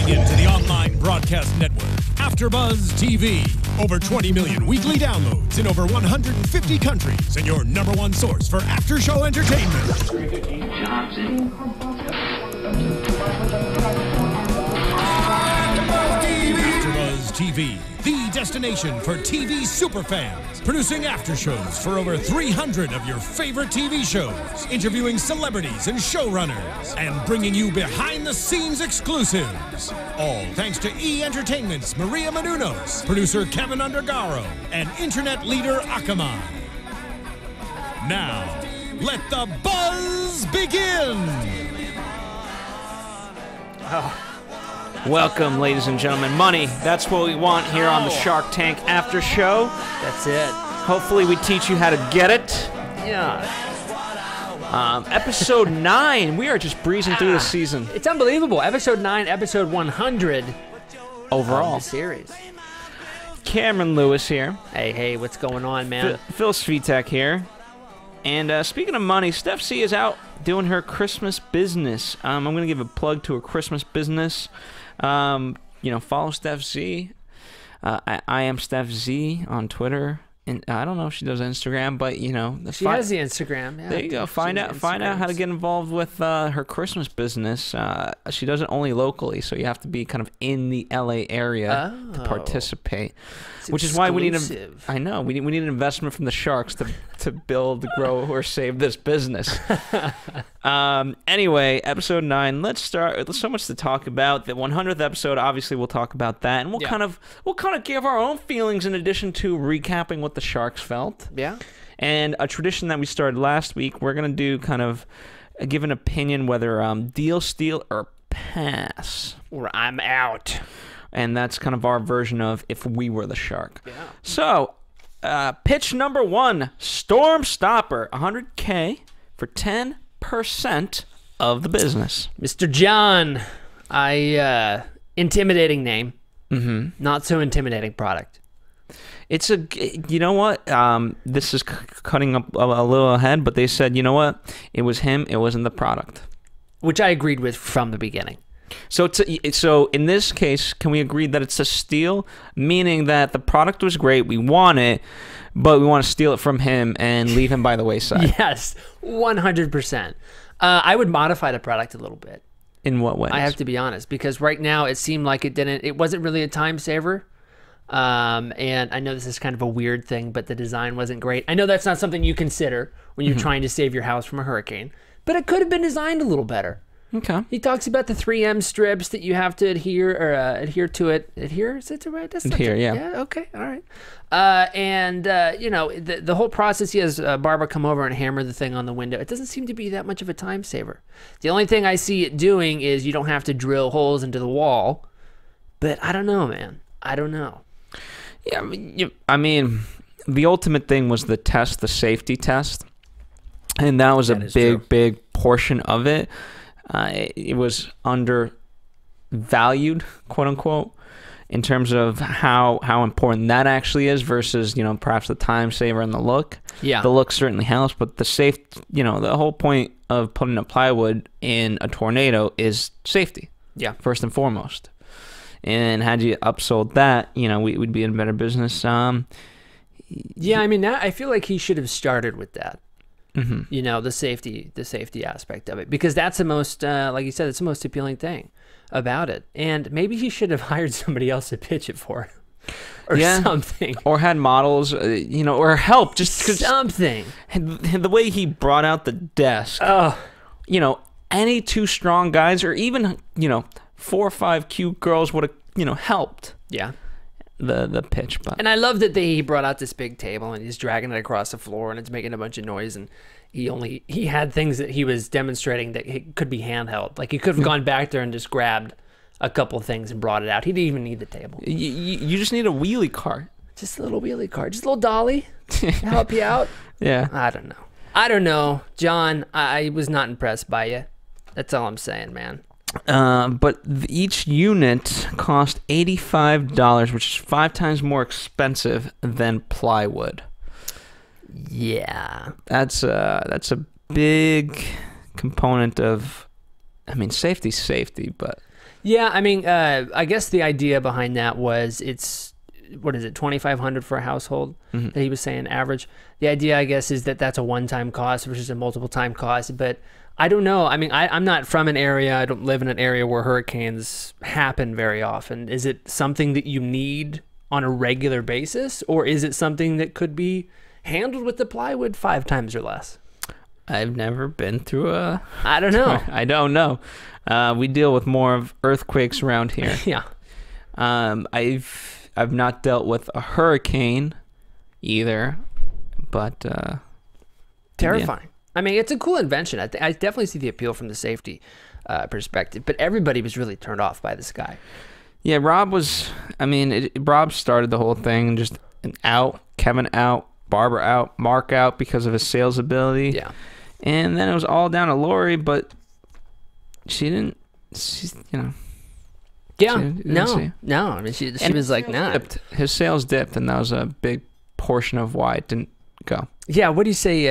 Tuning in to the online broadcast network, AFTERBUZZ TV. Over 20 million weekly downloads in over 150 countries, and your #1 source for after-show entertainment. AFTERBUZZ TV, the destination for TV superfans, producing after-shows for over 300 of your favorite TV shows, interviewing celebrities and showrunners, and bringing you behind-the-scenes exclusives. All thanks to E! Entertainment's Maria Menounos, producer Kevin Undergaro, and internet leader Akamai. Now, let the buzz begin! Welcome, ladies and gentlemen. Money, that's what we want here on the Shark Tank After Show. That's it. Hopefully we teach you how to get it. Yeah. Episode 9. We are just breezing through the season. It's unbelievable. Episode 9, episode 100 Overall. of the series. Cameron Lewis here. Hey, what's going on, man? Phil Svitek here. And speaking of money, Steph C is out doing her Christmas business. I'm going to give a plug to her Christmas business. Follow Steph Z. I am Steph Z on Twitter. And I don't know if she does Instagram, but she has the Instagram. Yeah, there you go. Find out how to get involved with her Christmas business. She does it only locally, so you have to be kind of in the LA area to participate. Which is why we need we need an investment from the Sharks to build, grow, or save this business. Anyway, episode 9. Let's start. There's so much to talk about. The 100th episode, obviously, we'll talk about that, and we'll kind of give our own feelings in addition to recapping what the Sharks felt. Yeah. And a tradition that we started last week, we're gonna do kind of give an opinion whether deal, steal, or pass. Or I'm out. And that's kind of our version of if we were the Shark. Yeah. So, pitch number 1, Storm Stopper, $100K for 10% of the business. Mr. John, intimidating name. Not so intimidating product. It's you know what? This is cutting up a little ahead, but they said, you know what? It was him. It wasn't the product. Which I agreed with from the beginning. So in this case, can we agree that it's a steal? Meaning that the product was great, we want it, but we want to steal it from him and leave him by the wayside. Yes, 100%. I would modify the product a little bit. In what way? I have to be honest, because right now it seemed like it wasn't really a time saver. And I know this is kind of a weird thing, but the design wasn't great. I know that's not something you consider when you're trying to save your house from a hurricane, but it could have been designed a little better. Okay. He talks about the 3M strips that you have to adhere to it. Adhere? Is that the right? That's adhere, yeah. Yeah, okay, all right. The whole process, he has Barbara come over and hammer the thing on the window. It doesn't seem to be that much of a time saver. The only thing I see it doing is you don't have to drill holes into the wall. But I don't know, man. I don't know. Yeah, I mean, the ultimate thing was the test, the safety test. And that was a big portion of it. It was undervalued, quote unquote, in terms of how important that actually is versus, perhaps the time saver and the look. Yeah. The look certainly helps, but the the whole point of putting up plywood in a tornado is safety. Yeah. First and foremost. And had you upsold that, we'd be in better business. Yeah, I mean, I feel like he should have started with that. The safety aspect of it, because that's the most, like you said, it's the most appealing thing about it. And maybe he should have hired somebody else to pitch it for him, or something, or had models, or help, just something. The way he brought out the desk, any 2 strong guys, or even 4 or 5 cute girls would have helped. Yeah. The pitch, but and I love that he brought out this big table and he's dragging it across the floor and it's making a bunch of noise, and he had things that he was demonstrating that it could be handheld. Like he could have gone back there and just grabbed a couple of things and brought it out. He didn't even need the table. You just need a wheelie cart. Just a little wheelie cart, just a little dolly to help you out. Yeah. I don't know, John. I was not impressed by you. That's all I'm saying, man. But each unit cost $85, which is 5 times more expensive than plywood. Yeah, that's a big component of. I mean, safety's safety, but Yeah, I mean, I guess the idea behind that was it's, what is it, $2,500 for a household that he was saying average. The idea, I guess, is that that's a one-time cost versus a multiple-time cost. But I don't know. I mean, I'm not from an area. I don't live in an area where hurricanes happen very often. Is it something that you need on a regular basis, or is it something that could be handled with the plywood 5 times or less? I've never been through a... I don't know. I don't know. We deal with more of earthquakes around here. Yeah. I've not dealt with a hurricane either, but terrifying. Yeah. I mean, it's a cool invention. I definitely see the appeal from the safety perspective, but everybody was really turned off by this guy. Yeah, Rob was. I mean, Rob started the whole thing. Just out, Kevin out, Barbara out, Mark out because of his sales ability. Yeah. And then it was all down to Lori, but she didn't, she's, you know. Yeah, no. I mean, she was like, nah. His sales dipped, and that was a big portion of why it didn't go. Yeah, what do you say,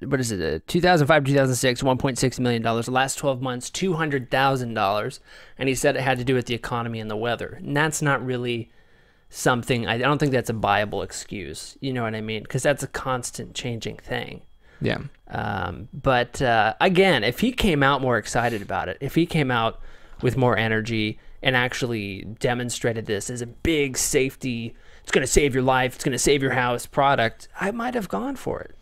what is it, 2005, 2006, $1.6 million. The last 12 months, $200,000. And he said it had to do with the economy and the weather. And that's not really something, I don't think that's a viable excuse. You know what I mean? Because that's a constant changing thing. Yeah. But again, if he came out more excited about it, if he came out with more energy and actually demonstrated this as a big safety, it's going to save your life, it's going to save your house product, I might have gone for it.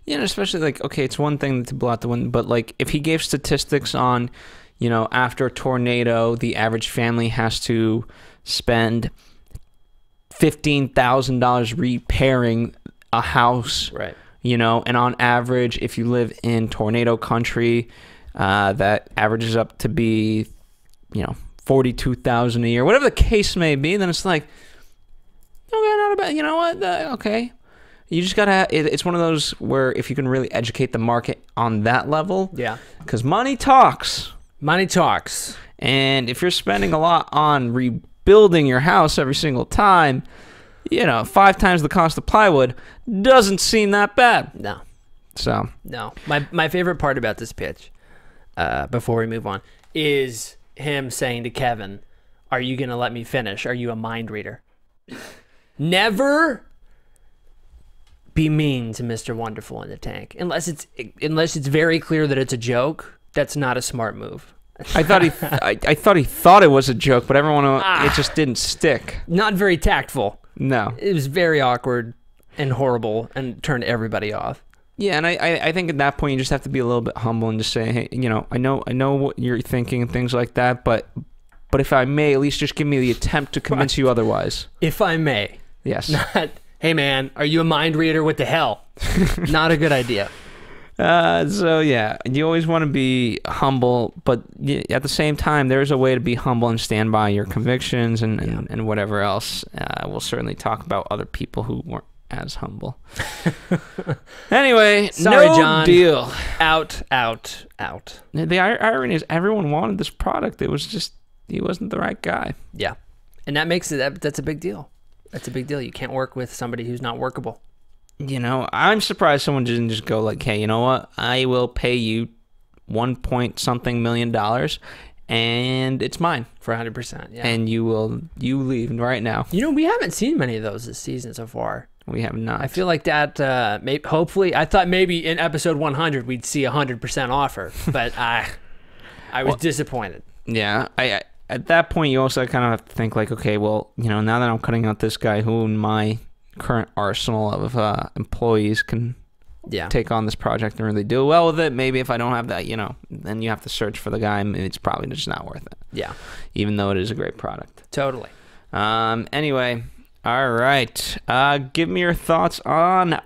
Yeah, and especially like, okay, it's one thing to blow out the window, but like if he gave statistics on, you know, after a tornado, the average family has to spend $15,000 repairing a house. Right. You know, and on average, if you live in tornado country, that averages up to be, you know, $42,000 a year, whatever the case may be. Then it's like, okay, not about, you know what? Okay, you just gotta. It's one of those where if you can really educate the market on that level, yeah, because money talks. Money talks, and if you're spending a lot on rebuilding your house every single time, you know, 5 times the cost of plywood doesn't seem that bad. No. So. No. My favorite part about this pitch, before we move on, is him saying to Kevin, are you going to let me finish? Are you a mind reader? Never be mean to Mr. Wonderful in the Tank. Unless it's very clear that it's a joke, that's not a smart move. I thought he thought it was a joke, but everyone it just didn't stick. Not very tactful. No. It was very awkward and horrible and turned everybody off. Yeah, and I think at that point you just have to be a little bit humble and just say, hey, you know, I know what you're thinking and things like that, but if I may, at least just give me the attempt to convince you otherwise. If I may. Yes. Not, hey man, are you a mind reader? What the hell? Not a good idea. So yeah, you always want to be humble, but at the same time, there's a way to be humble and stand by your convictions and whatever else. We'll certainly talk about other people who weren't as humble. Anyway, sorry, no John. Deal. Out. The irony is everyone wanted this product. It was just, he wasn't the right guy. Yeah. And that makes it, that's a big deal. That's a big deal. You can't work with somebody who's not workable. You know, I'm surprised someone didn't just go like, hey, you know what? I will pay you $1.something million and it's mine. For 100%, yeah. And you leave right now. You know, we haven't seen many of those this season so far. We have not. I feel like that, hopefully, I thought maybe in episode 100 we'd see 100% offer, but I was disappointed. Yeah, at that point you also kind of have to think like, okay, well, you know, now that I'm cutting out this guy who in my current arsenal of employees can take on this project and really do well with it. Maybe if I don't have that, you know, then you have to search for the guy and it's probably just not worth it. Yeah. Even though it is a great product. Totally. Anyway, all right. Give me your thoughts on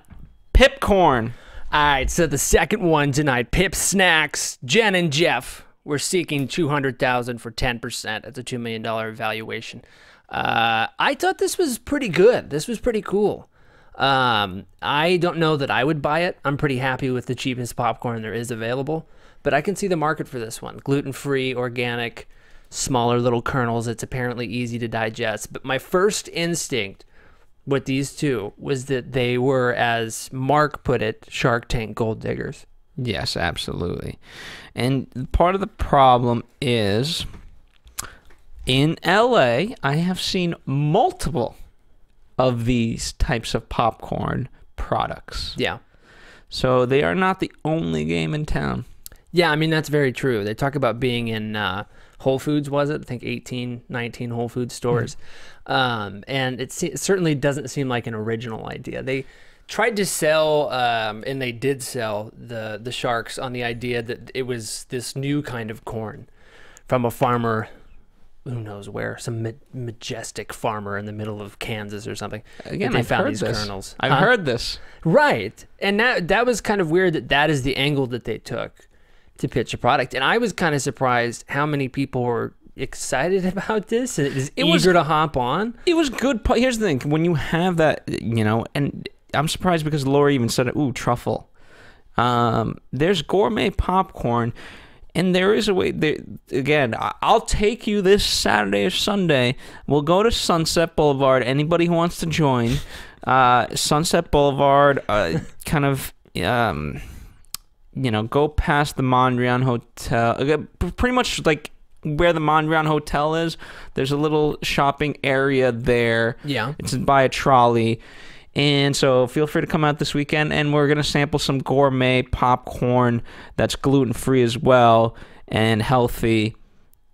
Pipcorn. All right, so the second one tonight, Pip Snacks, Jen and Jeff. We're seeking $200,000 for 10%. That's a $2 million valuation. I thought this was pretty good. This was pretty cool. I don't know that I would buy it. I'm pretty happy with the cheapest popcorn there is available, but I can see the market for this one. Gluten-free, organic, smaller little kernels. It's apparently easy to digest. But my first instinct with these two was that they were, as Mark put it, Shark Tank gold diggers. Yes, absolutely. And part of the problem is In LA, I have seen multiple of these types of popcorn products. Yeah. So they are not the only game in town. Yeah, I mean, that's very true. They talk about being in Whole Foods, was it? I think 18, 19 Whole Foods stores. And it certainly doesn't seem like an original idea. They tried to sell, and they did sell the sharks on the idea that it was this new kind of corn from a farmer, who knows where, some majestic farmer in the middle of Kansas or something. Again, they I've found heard these this. kernels. I've heard this. Right. And that was kind of weird that is the angle that they took to pitch a product. And I was kind of surprised how many people were excited about this and is eager to hop on. It was good. Here's the thing. When you have that, you know, and I'm surprised because Laura even said, ooh, truffle. There's gourmet popcorn. And there is a way, again, I'll take you this Saturday or Sunday. We'll go to Sunset Boulevard. Anybody who wants to join, Sunset Boulevard, kind of, you know, go past the Mondrian Hotel. Pretty much like where the Mondrian Hotel is. There's a little shopping area there. Yeah. It's by a trolley. And so feel free to come out this weekend, and we're going to sample some gourmet popcorn that's gluten-free as well and healthy,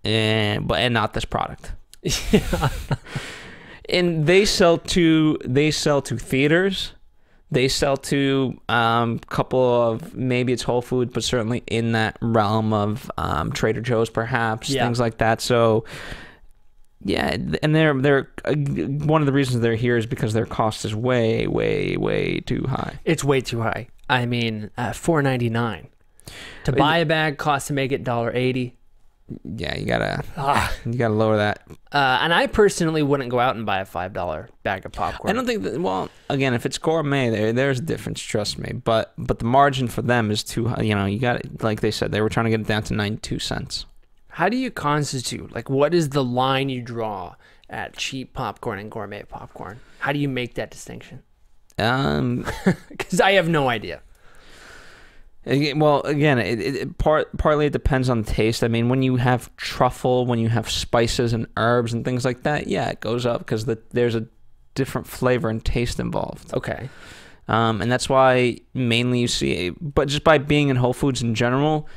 and not this product. Yeah. And they sell to theaters. They sell to a couple of, maybe it's Whole Foods, but certainly in that realm of Trader Joe's perhaps, things like that. So yeah, and they're one of the reasons they're here is because their cost is way, way, way too high. It's way too high. I mean, $4.99 to buy a bag, costs to make it $1.80. Yeah, you gotta lower that. And I personally wouldn't go out and buy a $5 bag of popcorn. I don't think that. Well, again, if it's gourmet, there's a difference. Trust me. But the margin for them is too high. You know, you got, like they said, they were trying to get it down to 92 cents. How do you constitute? Like, what is the line you draw at cheap popcorn and gourmet popcorn? How do you make that distinction? Because I have no idea. Well, again, partly it depends on the taste. I mean, when you have truffle, when you have spices and herbs and things like that, yeah, it goes up because there's a different flavor and taste involved. Okay. And that's why mainly you see, but just by being in Whole Foods in general,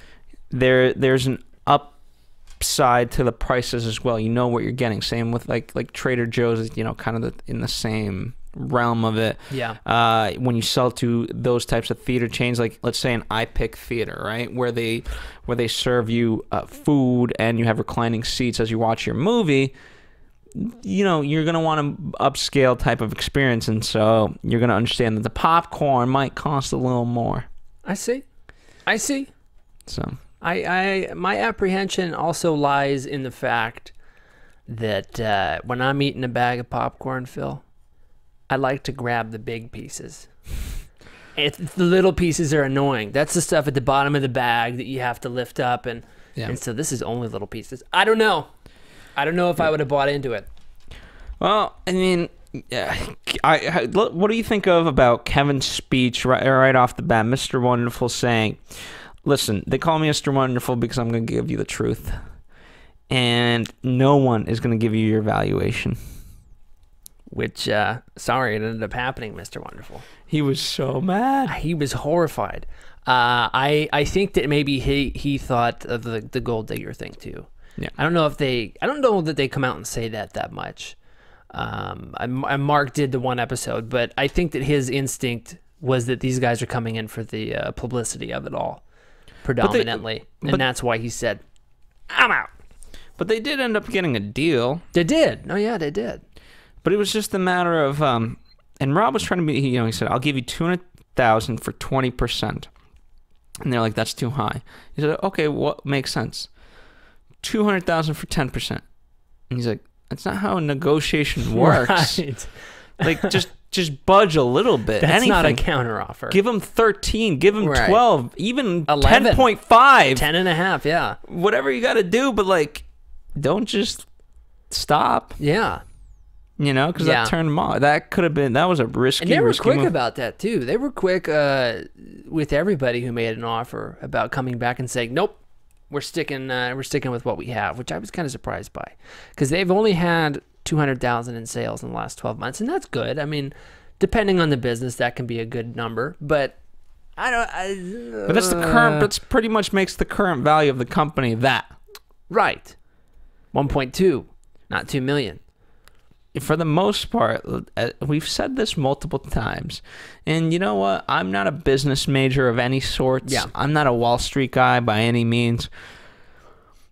there's an upside to the prices as well. You know what you're getting. Same with like Trader Joe's, you know, kind of in the same realm of it. Yeah. When you sell to those types of theater chains, like let's say an iPick theater, right, where they serve you food and you have reclining seats as you watch your movie, you know, you're gonna want an upscale type of experience, and so you're gonna understand that the popcorn might cost a little more. I see. So my apprehension also lies in the fact that when I'm eating a bag of popcorn, Phil, I like to grab the big pieces. The little pieces are annoying. That's the stuff at the bottom of the bag that you have to lift up, and so this is only little pieces. I don't know if I would have bought into it. Well, I mean, what do you think about Kevin's speech right off the bat, Mr. Wonderful saying, listen, they call me Mr. Wonderful because I'm going to give you the truth, and no one is going to give you your valuation. Which, sorry, it ended up happening, Mr. Wonderful. He was so mad. He was horrified. I think that maybe he thought of the gold digger thing too. Yeah. I don't know that they come out and say that much. Mark did the one episode, but I think that his instinct was that these guys are coming in for the publicity of it all, predominantly, and that's why he said, "I'm out." But they did end up getting a deal. They did. Oh yeah, they did. But it was just a matter of, and Rob was trying to be, you know, he said, I'll give you $200,000 for 20%. And they're like, that's too high. He said, okay, what makes sense? $200,000 for 10%. And he's like, that's not how a negotiation works. Right. Like, just budge a little bit. That's anything. Not a counteroffer. Give him 13, give him 12, even 11, 10.5. 10.5, yeah. Whatever you got to do, but like, don't just stop. Yeah. You know, because that turned them off. That was a risky, and they were quick move. about that too. They were quick with everybody who made an offer about coming back and saying, nope, we're sticking with what we have, which I was kind of surprised by, because they've only had 200,000 in sales in the last 12 months, and that's good. I mean, depending on the business, that can be a good number, but but that's the current. That's pretty much makes the current value of the company that. Right. 1.2, not 2 million. For the most part, we've said this multiple times, and you know what? I'm not a business major of any sorts. Yeah. I'm not a Wall Street guy by any means.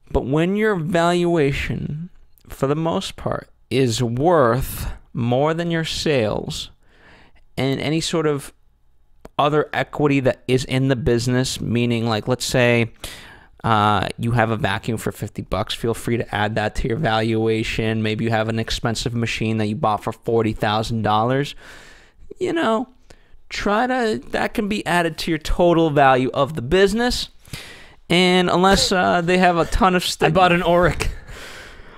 But when your valuation, for the most part, is worth more than your sales and any sort of other equity that is in the business, meaning like, let's say you have a vacuum for $50, feel free to add that to your valuation. Maybe you have an expensive machine that you bought for $40,000. You know, that can be added to your total value of the business. And unless they have a ton of stuff. I bought an Oric.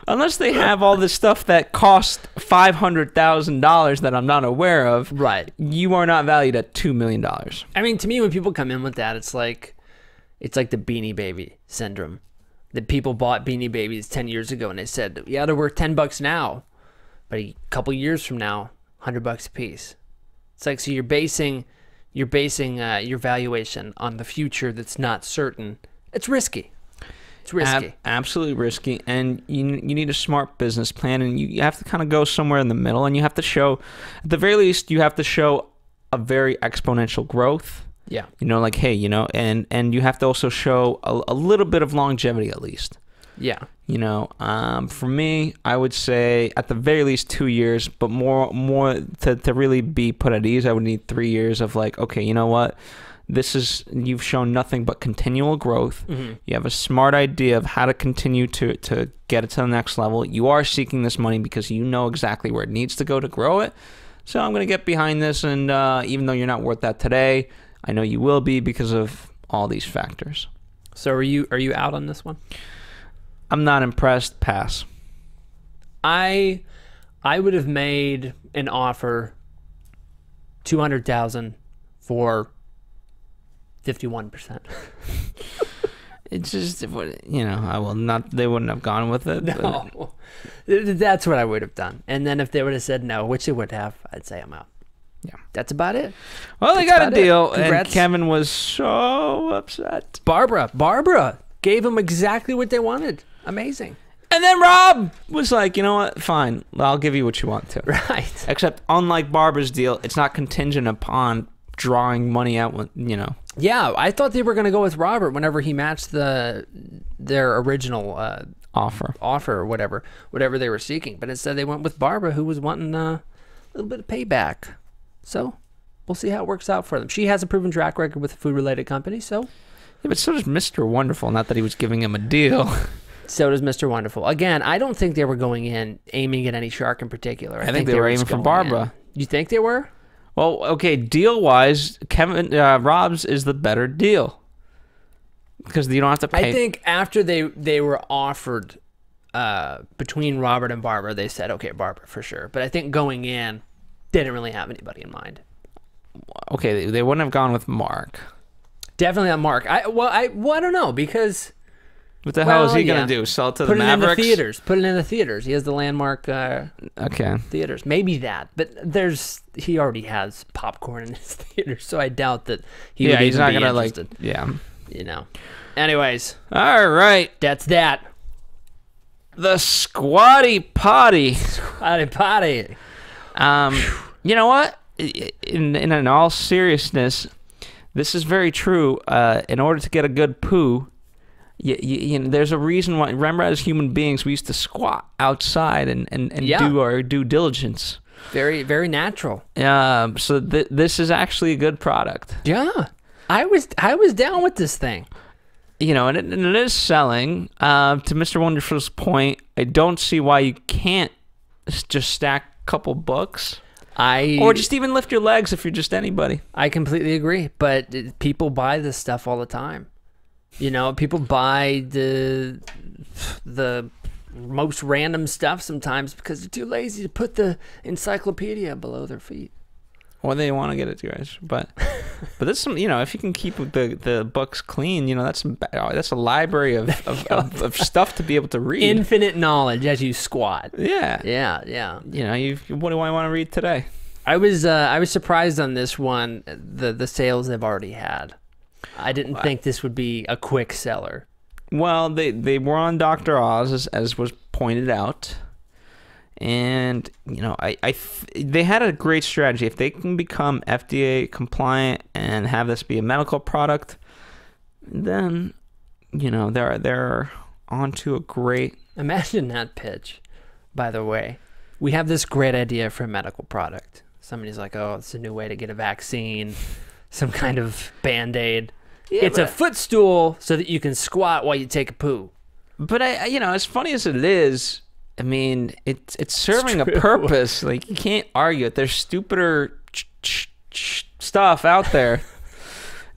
Unless they have all this stuff that cost $500,000 that I'm not aware of, right? You are not valued at $2 million. I mean, to me, when people come in with that, it's like the Beanie Baby syndrome. That people bought Beanie Babies 10 years ago, and they said, yeah, they're worth $10 now, but a couple years from now, $100 a piece. It's like, so you're basing your valuation on the future that's not certain. It's risky. It's risky. Absolutely risky, and you need a smart business plan, and you have to kind of go somewhere in the middle, and you have to show, at the very least, you have to show a very exponential growth. Yeah. You know, like, hey, you know, and you have to also show a little bit of longevity at least. Yeah. You know, for me, I would say at the very least 2 years, but more to really be put at ease, I would need 3 years of like, okay, you know what? You've shown nothing but continual growth. Mm-hmm. You have a smart idea of how to continue to get it to the next level. You are seeking this money because you know exactly where it needs to go to grow it. So I'm going to get behind this, and even though you're not worth that today, I know you will be because of all these factors. So are you out on this one? I'm not impressed. Pass. I would have made an offer, 200,000 for 51%. It's just, you know, I will not. They wouldn't have gone with it. No, that's what I would have done. And then if they would have said no, which they would have, I'd say I'm out. Yeah, that's about it. Well, they got a deal, and Kevin was so upset. Barbara gave him exactly what they wanted. Amazing. And then Rob was like, you know what? Fine, I'll give you what you want to. Right. Except, unlike Barbara's deal, it's not contingent upon drawing money out with, you know. Yeah, I thought they were going to go with Robert whenever he matched their original offer or whatever they were seeking. But instead they went with Barbara, who was wanting a little bit of payback. So we'll see how it works out for them. She has a proven track record with a food-related company, so. Yeah, but so does Mr. Wonderful, not that he was giving him a deal. So does Mr. Wonderful. Again, I don't think they were going in aiming at any shark in particular. I think they were aiming for Barbara. You think they were? Well, okay, deal-wise, Rob's is the better deal because you don't have to pay. I think after they were offered between Robert and Barbara, they said, okay, Barbara for sure. But I think going in, they didn't really have anybody in mind. Okay, they wouldn't have gone with Mark. Definitely not Mark. I don't know, because... What the hell is he going to do? Sell it to the Mavericks? Put it in the theaters. Put it in the theaters. He has the landmark theaters. Maybe that. But he already has popcorn in his theater, so I doubt that he would even be interested. Yeah. You know. Anyways. All right. That's that. The Squatty Potty. Squatty Potty. You know what? In all seriousness, this is very true. In order to get a good poo, you know, there's a reason why. Remember, as human beings, we used to squat outside and do our due diligence. Very, very natural. So this is actually a good product. Yeah, I was down with this thing. You know, and it is selling. To Mr. Wonderful's point, I don't see why you can't just stack a couple books. Or just even lift your legs if you're just anybody. I completely agree, but people buy this stuff all the time. You know, people buy the most random stuff sometimes because they're too lazy to put the encyclopedia below their feet. or they want to get it to guys. But there's some, you know, if you can keep the books clean, you know, that's a library of stuff to be able to read. Infinite knowledge as you squat. Yeah. Yeah. You know, what do I want to read today? I was surprised on this one, the sales they've already had. I didn't think this would be a quick seller. Well, they were on Dr. Oz, as was pointed out. And, you know, they had a great strategy. If they can become FDA compliant and have this be a medical product, then, you know, they're onto a great... Imagine that pitch, by the way. We have this great idea for a medical product. Somebody's like, oh, it's a new way to get a vaccine, some kind of Band-Aid. Yeah, it's a footstool so that you can squat while you take a poo. But, you know, as funny as it is... I mean, it's serving a purpose. Like, you can't argue it. There's stupider stuff out there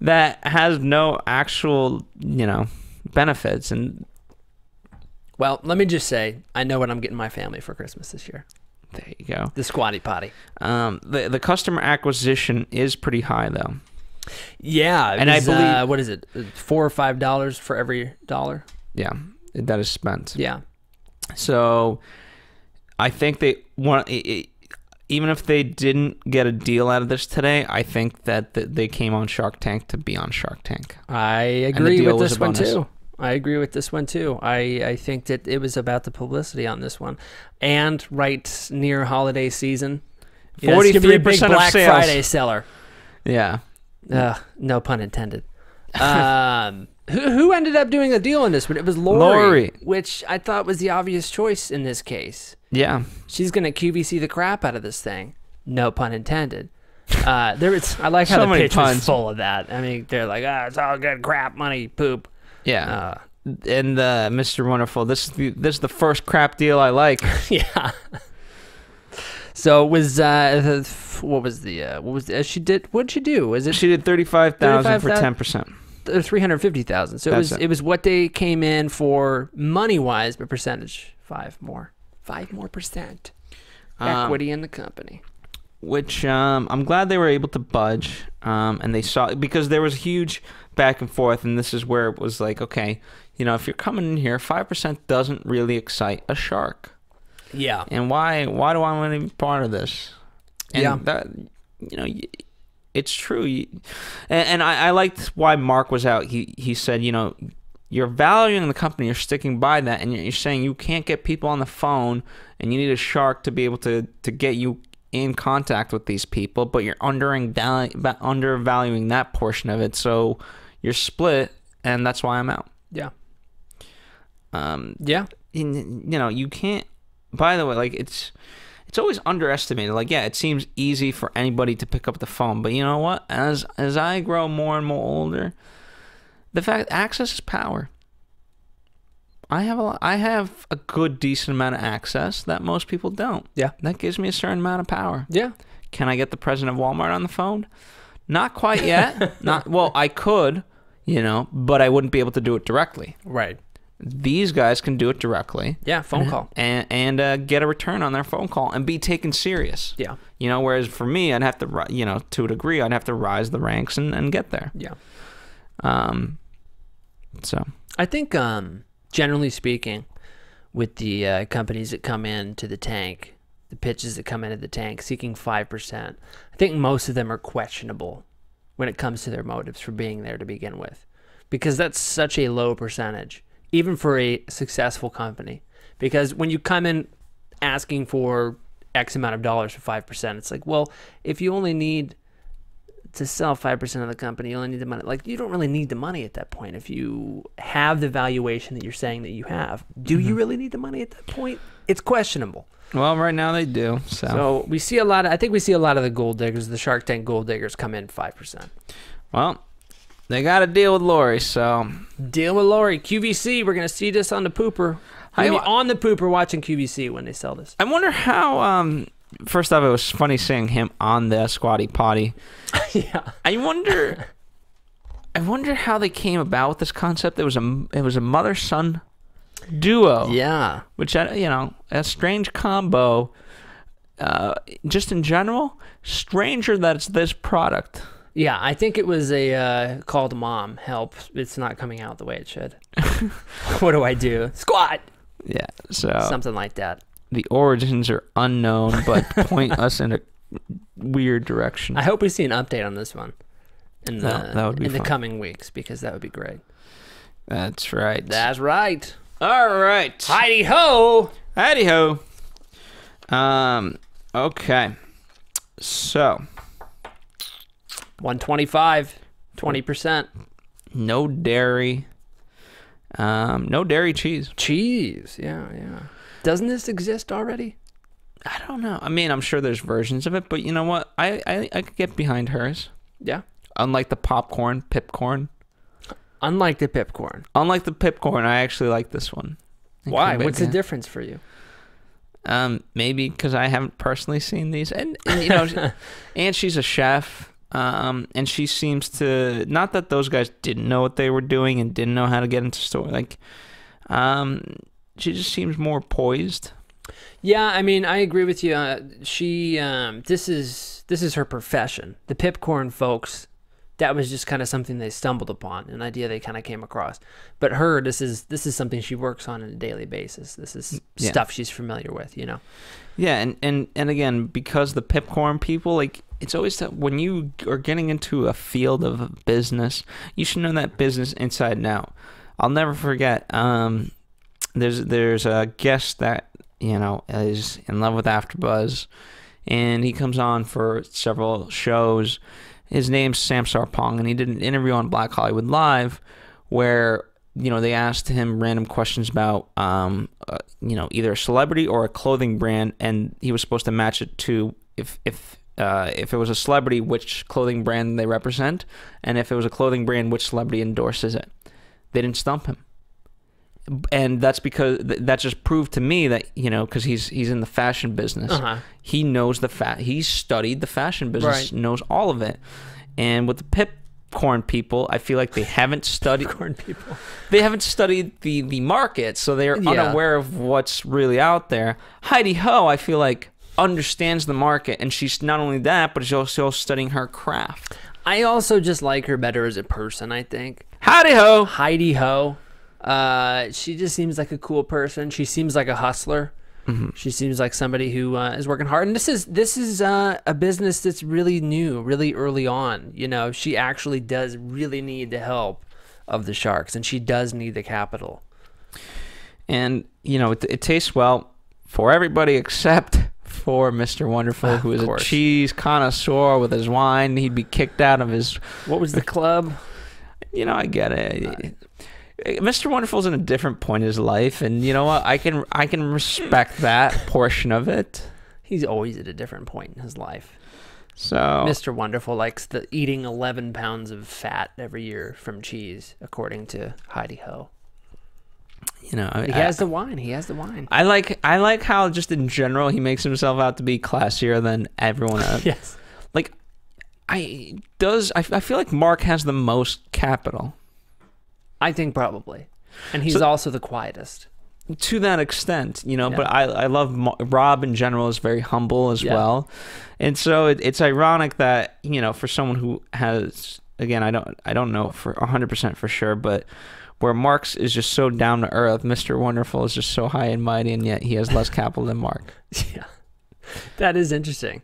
that has no actual, you know, benefits. And well, let me just say, I know what I'm getting my family for Christmas this year. There you go. The Squatty Potty. The customer acquisition is pretty high, though. Yeah, and I believe what is it, $4 or $5 for every dollar? Yeah, that is spent. Yeah. So, I think they want, even if they didn't get a deal out of this today, I think that they came on Shark Tank to be on Shark Tank. I agree with this one too. I agree with this one too. I think that it was about the publicity on this one, and right near holiday season, 43% of Black Friday seller. Yeah. No pun intended. Who ended up doing the deal in this one? It was Lori, which I thought was the obvious choice in this case. Yeah. She's going to QVC the crap out of this thing. No pun intended. I like how the pitch was full of that. I mean, they're like, it's all good crap, money, poop. Yeah. And Mr. Wonderful, this is the first crap deal I like. Yeah. So it was what did she do? Was it? She did 35,000 for 10%. 350,000. So it was what they came in for money wise, but percentage 5 more percent equity in the company. Which I'm glad they were able to budge, and they saw, because there was huge back and forth, and this is where it was like, okay, you know, if you're coming in here, 5% doesn't really excite a shark. Yeah. And why do I want to be part of this? And that, you know, it's true. And I liked why Mark was out. He said, you know, you're valuing the company, you're sticking by that, and you're saying you can't get people on the phone, and you need a shark to be able to get you in contact with these people, but you're undervaluing that portion of it, so you're split, and that's why I'm out. Yeah. Yeah. You know, you can't. By the way, like, it's always underestimated. Like, yeah, it seems easy for anybody to pick up the phone, but you know what? As I grow more and more older, the fact access is power. I have a good decent amount of access that most people don't. Yeah. That gives me a certain amount of power. Yeah. Can I get the president of Walmart on the phone? Not quite yet. Well, I could, you know, but I wouldn't be able to do it directly. Right. These guys can do it directly. Yeah, phone call. And get a return on their phone call and be taken serious. Yeah. You know, whereas for me, I'd have to, you know, to a degree, I'd have to rise the ranks and get there. Yeah. So. I think, generally speaking, with the companies that come into the tank, the pitches that come into the tank seeking 5%, I think most of them are questionable when it comes to their motives for being there to begin with, because that's such a low percentage, even for a successful company. Because when you come in asking for X amount of dollars for 5%, it's like, well, if you only need to sell 5% of the company, you only need the money. Like, you don't really need the money at that point. If you have the valuation that you're saying that you have, do you really need the money at that point? It's questionable. Well, right now they do. So we see a lot of, I think we see a lot of the gold diggers, the Shark Tank gold diggers, come in 5%. Well, they got to deal with Lori, so. Deal with Lori. QVC, we're going to see this on the pooper. On the pooper watching QVC when they sell this. I wonder how, first off, it was funny seeing him on the Squatty Potty. Yeah. I wonder how they came about with this concept. It was a mother-son duo. Yeah. Which, you know, a strange combo. just in general, stranger that it's this product. Yeah, I think it was a called mom, help, it's not coming out the way it should. What do I do? Squat! Yeah, so something like that. The origins are unknown, but point us in a weird direction. I hope we see an update on this one in the coming weeks, because that would be great. That's right. That's right. All right. Heidi ho! Heidi ho. Okay. So 125, 20%. No dairy. No dairy cheese. Cheese, yeah. Doesn't this exist already? I don't know. I mean, I'm sure there's versions of it, but you know what? I could get behind hers. Yeah. Unlike the pipcorn. Unlike the pipcorn. Unlike the pipcorn, I actually like this one. Why? What's the difference for you? Maybe because I haven't personally seen these, and you know, and she's a chef. And she seems to, not that those guys didn't know what they were doing and didn't know how to get into store. Like, she just seems more poised. Yeah, I mean, I agree with you. This is her profession. The pipcorn folks, that was just kind of something they stumbled upon, an idea they kind of came across. But her, this is something she works on a daily basis. This is stuff she's familiar with, you know. Yeah, and again, because the pipcorn people, like, it's always that when you are getting into a field of a business, you should know that business inside and out. I'll never forget. There's a guest that, you know, is in love with AfterBuzz, and he comes on for several shows. His name's Sam Sarpong, and he did an interview on Black Hollywood Live where, you know, they asked him random questions about, you know, either a celebrity or a clothing brand, and he was supposed to match it to if it was a celebrity, which clothing brand they represent, and if it was a clothing brand, which celebrity endorses it. They didn't stump him. And that's because that just proved to me that, you know, because he's in the fashion business. He knows he's studied the fashion business, knows all of it. And with the pipcorn people, I feel like they haven't studied they haven't studied the market, so they're unaware of what's really out there. Heidi Ho, I feel like, understands the market, and she's not only that, but she's also studying her craft. I also just like her better as a person, I think. Heidi Ho. Heidi Ho. She just seems like a cool person. She seems like a hustler. She seems like somebody who is working hard. And this is a business that's really new, really early on. You know, she actually does really need the help of the Sharks, and she does need the capital. And, you know, it tastes well for everybody except for Mr. Wonderful, who is a cheese connoisseur with his wine. He'd be kicked out of his... What was the club? You know, I get it. Mr. Wonderful's in a different point in his life, and you know what? I can respect that portion of it. He's always at a different point in his life. So Mr. Wonderful likes eating 11 pounds of fat every year from cheese, according to Heidi Ho. You know, he has the wine. He has the wine. I like how just in general he makes himself out to be classier than everyone else. Yes. Like I feel like Mark has the most capital. I think probably. And he's also the quietest. To that extent, you know, but I love Rob in general is very humble as well. And so it's ironic that, you know, for someone who has, again, I don't know for 100% for sure, but where Mark's is just so down to earth, Mr. Wonderful is just so high and mighty, and yet he has less capital than Mark. Yeah. That is interesting.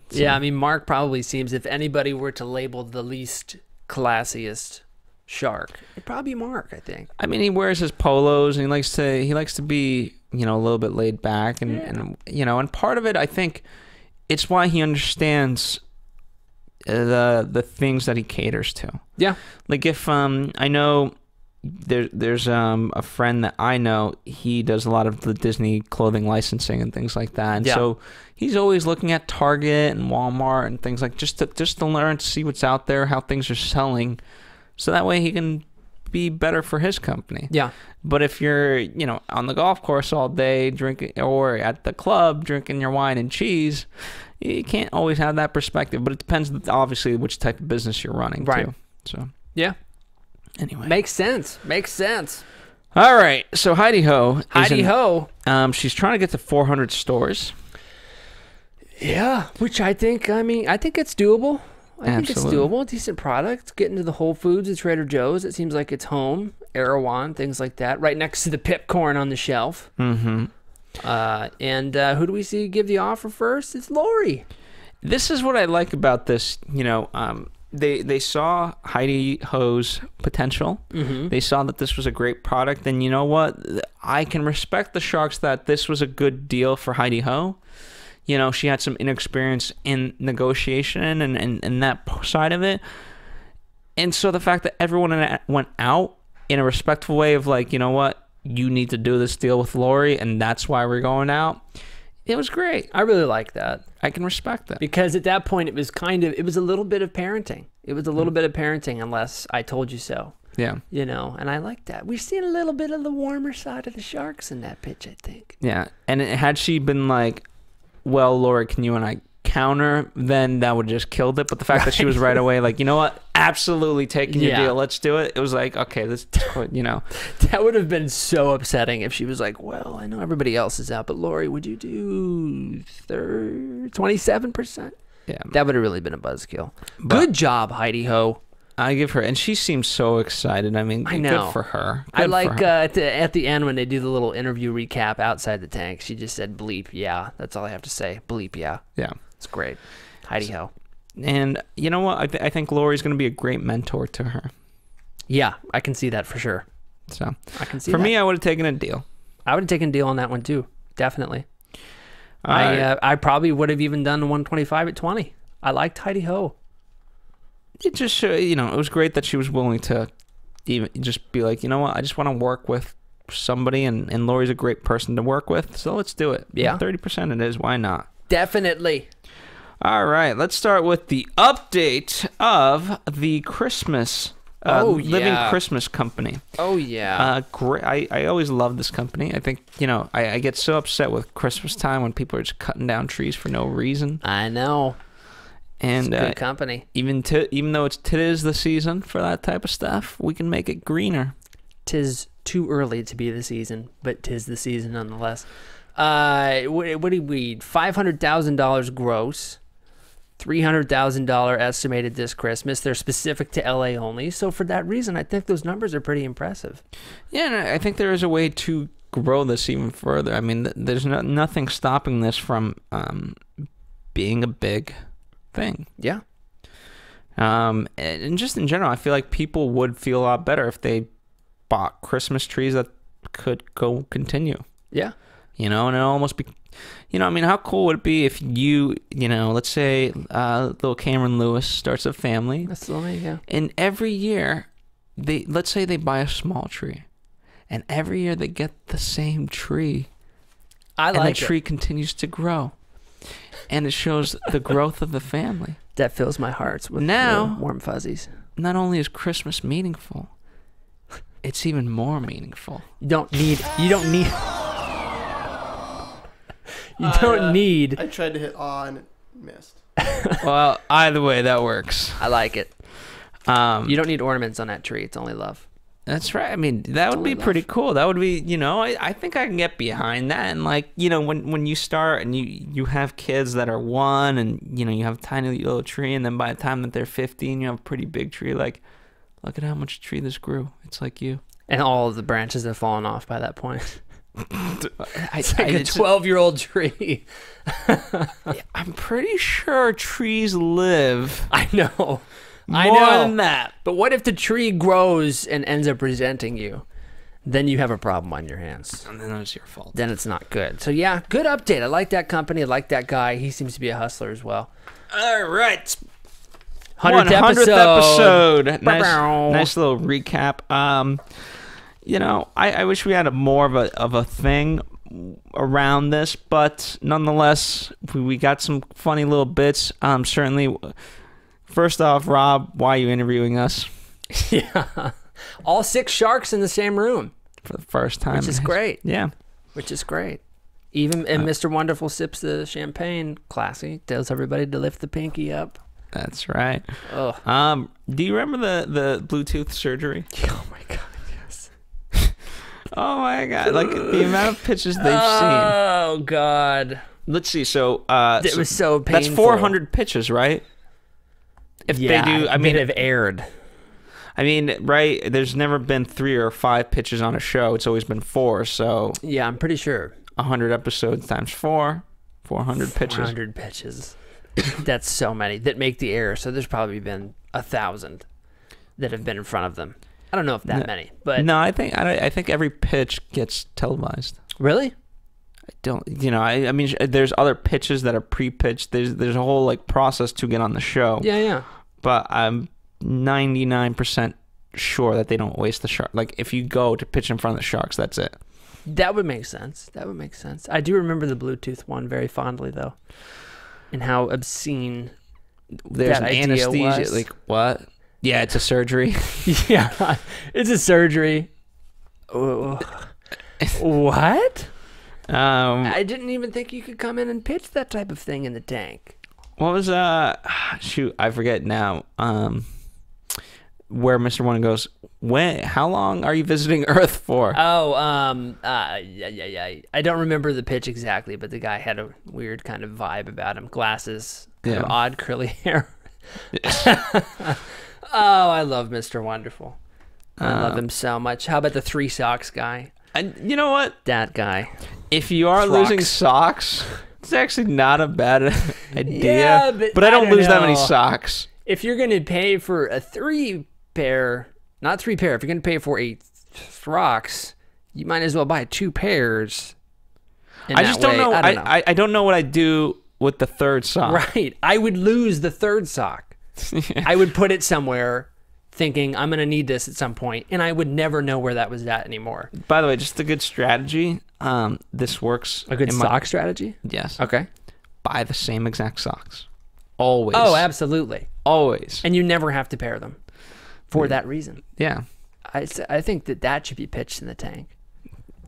So, yeah, I mean, Mark probably seems, if anybody were to label the least classiest shark, it'd probably be Mark, I think. I mean, he wears his polos, and he likes to be, you know, a little bit laid back, and you know, and part of it, I think, it's why he understands the things that he caters to. Yeah. Like if I know there's a friend that I know, he does a lot of the Disney clothing licensing and things like that, and so he's always looking at Target and Walmart and things like just to learn, to see what's out there, how things are selling, so that way he can be better for his company. Yeah. But if you're, you know, on the golf course all day drinking, or at the club drinking your wine and cheese, you can't always have that perspective. But it depends, obviously, which type of business you're running too. So yeah. Anyway, makes sense. Makes sense. All right. So Heidi Ho. Heidi Ho. She's trying to get to 400 stores. Yeah, which I think it's doable. I think it's doable. Decent product. Getting to the Whole Foods at Trader Joe's. It seems like it's home. Erewhon, things like that. Right next to the Pipcorn on the shelf. Mm-hmm. And who do we see give the offer first? It's Lori. This is what I like about this. You know, they saw Heidi Ho's potential. Mm-hmm. They saw that this was a great product. And you know what? I can respect the Sharks that this was a good deal for Heidi Ho. You know, she had some inexperience in negotiation and that side of it. And so the fact that everyone went out in a respectful way of like, you know what, you need to do this deal with Lori, and that's why we're going out. It was great. I really like that. I can respect that. Because at that point, it was a little bit of parenting. It was a little bit of parenting, unless I told you so. Yeah. You know, and I like that. We've seen a little bit of the warmer side of the Sharks in that pitch, I think. Yeah. And had she been like, well, Lori, can you and I counter, then that would just killed it. But the fact that she was right away like, you know what, absolutely taking your deal, let's do it. It was like, okay, this, you know. That would have been so upsetting if she was like, well, I know everybody else is out, but Lori, would you do 27%? Yeah. That would have really been a buzzkill. Good job, Heidi Ho. I give her, and she seems so excited. I mean, I know. Good for her. I like at the end when they do the little interview recap outside the tank, she just said bleep, yeah. That's all I have to say. Bleep, yeah. Yeah. It's great. Heidi Ho. And you know what? I think Lori's going to be a great mentor to her. Yeah, I can see that for sure. So I can see for that. me, I would have taken a deal. I would have taken a deal on that one too. Definitely. I probably would have even done 125 at 20. I liked Heidi Ho. It just showed, you know, it was great that she was willing to even just be like, you know what, I just want to work with somebody, and Lori's a great person to work with, so let's do it. Yeah. 30% it is, why not? Definitely. All right, let's start with the update of the Christmas, Living Christmas Company. Oh, yeah. Great. I always love this company. I think, you know, I get so upset with Christmas time when people are just cutting down trees for no reason. I know. And it's good company. Even though tis the season for that type of stuff, we can make it greener. Tis too early to be the season, but tis the season nonetheless. What do we? $500,000 gross, $300,000 estimated this Christmas. They're specific to LA only, so for that reason, I think those numbers are pretty impressive. Yeah, and I think there is a way to grow this even further. I mean, there's nothing stopping this from being a big thing. Yeah. And just in general, I feel like people would feel a lot better if they bought Christmas trees that could continue. Yeah. You know, and it almost be, you know, I mean, how cool would it be if you know, let's say little Cameron Lewis starts a family. That's the way, yeah. And every year, let's say they buy a small tree, and every year they get the same tree. And the tree continues to grow. And it shows the growth of the family. That fills my heart with warm fuzzies. Not only is Christmas meaningful, it's even more meaningful. You don't need. I tried to hit on and missed. Well, either way, that works. I like it. You don't need ornaments on that tree. It's only love. That's right. I mean, that would be pretty cool. That would be, you know, I think I can get behind that. And like, you know, when you start and you have kids that are 1 and, you know, you have a tiny little tree, and then by the time that they're 15, you have a pretty big tree. Like, look at how much tree this grew. It's like you. And all of the branches have fallen off by that point. It's like a 12-year-old tree. I'm pretty sure trees live. I know. More than that. But what if the tree grows and ends up resenting you? Then you have a problem on your hands. And then it's your fault. Then it's not good. So yeah, good update. I like that company. I like that guy. He seems to be a hustler as well. All right. 100th episode. Nice little recap. You know, I wish we had more of a thing around this, but nonetheless, we got some funny little bits. Certainly. First off, Rob, why are you interviewing us? Yeah. All 6 sharks in the same room. For the first time. Which is great. Yeah. Which is great. And Mr. Wonderful sips the champagne. Classy. Tells everybody to lift the pinky up. That's right. Ugh. Do you remember the Bluetooth surgery? Oh, my God, yes. Oh my god! Like the amount of pitches they've seen. Oh god. Let's see. So it was so painful. That's 400 pitches, right? If they do, I mean, have aired. I mean, right? There's never been 3 or 5 pitches on a show. It's always been 4. So yeah, I'm pretty sure 100 episodes times 4, 400 pitches. 400 pitches. That's so many that make the air. So there's probably been 1,000 that have been in front of them. I don't know if that many, but no, I think every pitch gets televised. Really? I don't, I mean, there's other pitches that are pre-pitched. There's a whole like process to get on the show. Yeah. But I'm 99% sure that they don't waste the shark. Like if you go to pitch in front of the Sharks, that's it. That would make sense. I do remember the Bluetooth one very fondly though, and how obscene. There's that an idea anesthesia. was. Like what? Yeah, it's a surgery. Yeah, it's a surgery. What? I didn't even think you could come in and pitch that type of thing in the tank. What was shoot, I forget now. Where Mr. One goes, how long are you visiting Earth for? Oh, yeah. I don't remember the pitch exactly, but the guy had a weird kind of vibe about him. Glasses, kind of odd curly hair. Oh, I love Mr. Wonderful. I love him so much. How about the 3 socks guy? You know what? That guy. If you are losing socks, it's actually not a bad idea. Yeah, but I don't lose that many socks. If you're going to pay for a 3-pair, not 3-pair, if you're going to pay for 8 socks, you might as well buy 2 pairs. I just don't know. I don't know what I do with the 3rd sock. Right. I would lose the 3rd sock. I would put it somewhere thinking I'm going to need this at some point, and I would never know where that was at anymore. By the way, just a good strategy. This works. A good sock strategy? Yes. Okay. Buy the same exact socks. Always. Oh, absolutely. Always. And you never have to pair them for that reason. Yeah. I think that should be pitched in the tank.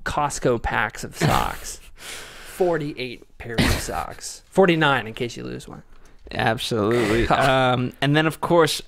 Costco packs of socks. 48 pairs of socks. 49 in case you lose one. Absolutely. And then, of course,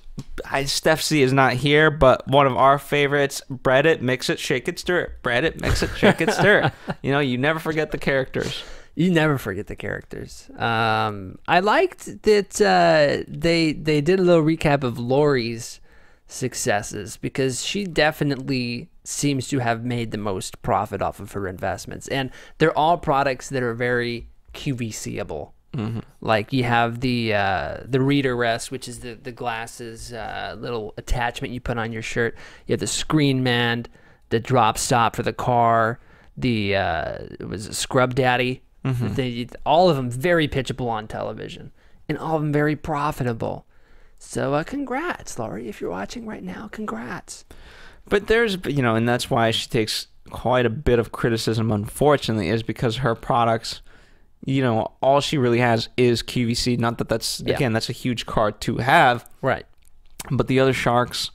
Steph C is not here, but one of our favorites, bread it, mix it, shake it, stir it. Bread it, mix it, shake it, stir it. You never forget the characters. You never forget the characters. I liked that they did a little recap of Lori's successes because she definitely seems to have made the most profit off of her investments. And they're all products that are very QVC-able. Mm-hmm. Like you have the reader rest, which is the glasses little attachment you put on your shirt. You have the screen man, the drop stop for the car, it was a Scrub Daddy. Mm-hmm. All of them very pitchable on television, and all of them very profitable. So congrats, Laurie, if you're watching right now, congrats. But there's, and that's why she takes quite a bit of criticism, unfortunately, is because her products, all she really has is QVC. Not that that's, again, that's a huge card to have. Right. But the other sharks,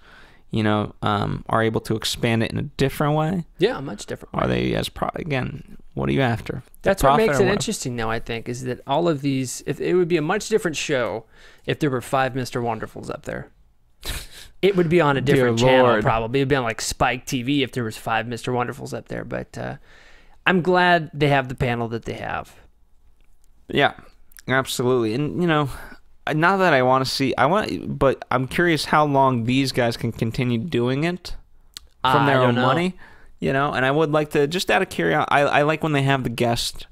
are able to expand it in a different way. Yeah, a much different way. Are they again, what are you after? That's what makes it interesting now, I think, is that all of these, if it would be a much different show if there were 5 Mr. Wonderfuls up there. It would be on a different channel, probably. It would be on like Spike TV if there was 5 Mr. Wonderfuls up there. But I'm glad they have the panel that they have. Yeah, absolutely. And, not that I want to see, but I'm curious how long these guys can continue doing it from their own money, and I would like to, just out of curiosity, I like when they have the guest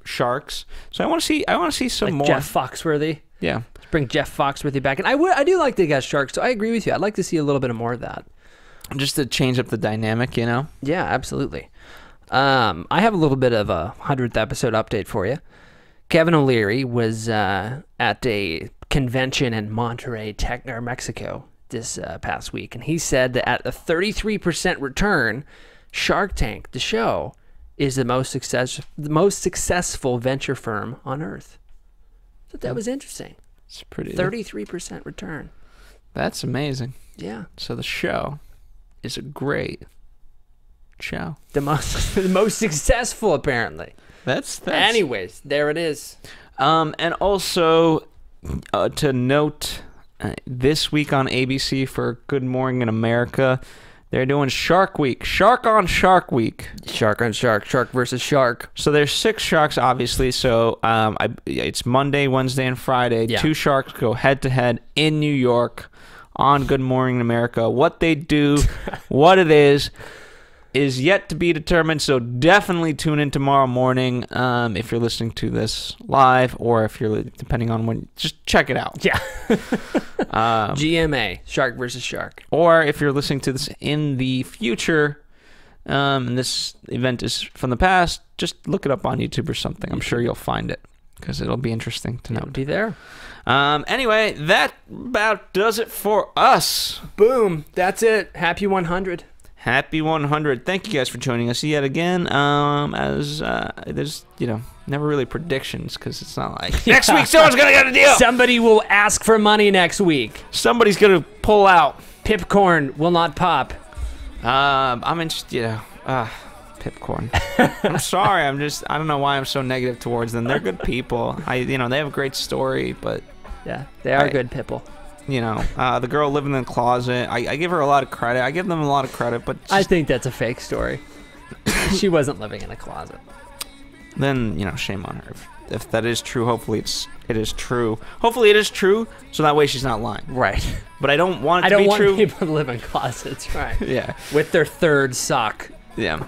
sharks. So I want to see some more. Jeff Foxworthy. Yeah. Let's bring Jeff Foxworthy back. And I do like the guest sharks, so I agree with you. I'd like to see a little bit more of that. Just to change up the dynamic, Yeah, absolutely. I have a little bit of a 100th episode update for you. Kevin O'Leary was at a convention in Monterrey, Mexico this past week, and he said that at a 33% return, Shark Tank, the show, is the most successful venture firm on Earth. So that was interesting. It's pretty 33% return. That's amazing. Yeah. So the show is a great show. The most successful, apparently. That's Anyways, there it is. And also to note, this week on ABC for Good Morning in America, They're doing Shark Week. Shark on Shark Week. Shark on Shark. Shark versus Shark. So there's 6 sharks, obviously. So it's Monday, Wednesday, and Friday. Yeah. 2 sharks go head-to-head in New York on Good Morning America. What they do, what it is yet to be determined. So definitely tune in tomorrow morning if you're listening to this live, or if you're, depending on when, just check it out. Yeah. GMA, Shark versus Shark. Or if you're listening to this in the future, and this event is from the past, just look it up on YouTube or something. I'm sure you'll find it, because it'll be interesting to know. It'll be there. Anyway, that about does it for us. Boom. That's it. Happy 100. Happy 100. Thank you guys for joining us yet again. As there's, never really predictions, because it's not like next week someone's going to get a deal. Somebody will ask for money next week. Somebody's going to pull out. Pipcorn will not pop. I'm interested, Pipcorn. I'm sorry. I don't know why I'm so negative towards them. They're good people. They have a great story, but yeah, they are good people. The girl living in the closet, I give her a lot of credit. I give them a lot of credit, but I think that's a fake story. She wasn't living in a closet. Then, shame on her. If that is true, hopefully it is true. Hopefully it is true, so that way she's not lying. Right. But I don't want it to be true. I don't want people to live in closets, right? Yeah. With their third sock. Yeah.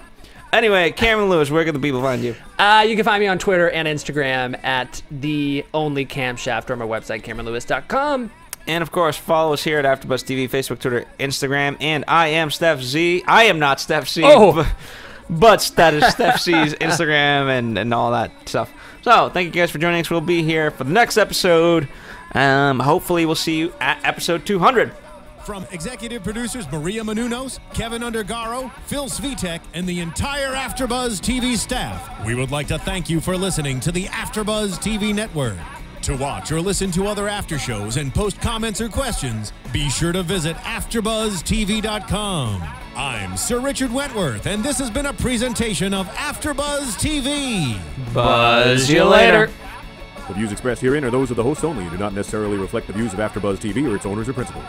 Anyway, Cameron Lewis, where can the people find you? You can find me on Twitter and Instagram at @TheOnlyCamshaft, or my website, CameronLewis.com. And, of course, follow us here at AfterBuzz TV, Facebook, Twitter, Instagram. And I am Steph Z. I am not Steph Z, but that is Steph Z's Instagram and all that stuff. So, thank you guys for joining us. We'll be here for the next episode. Hopefully, we'll see you at episode 200. From executive producers Maria Menounos, Kevin Undergaro, Phil Svitek, and the entire AfterBuzz TV staff, we would like to thank you for listening to the AfterBuzz TV network. To watch or listen to other after shows and post comments or questions, be sure to visit AfterBuzzTV.com. I'm Sir Richard Wentworth, and this has been a presentation of AfterBuzz TV. Buzz you later. The views expressed herein are those of the hosts only and do not necessarily reflect the views of AfterBuzz TV or its owners or principals.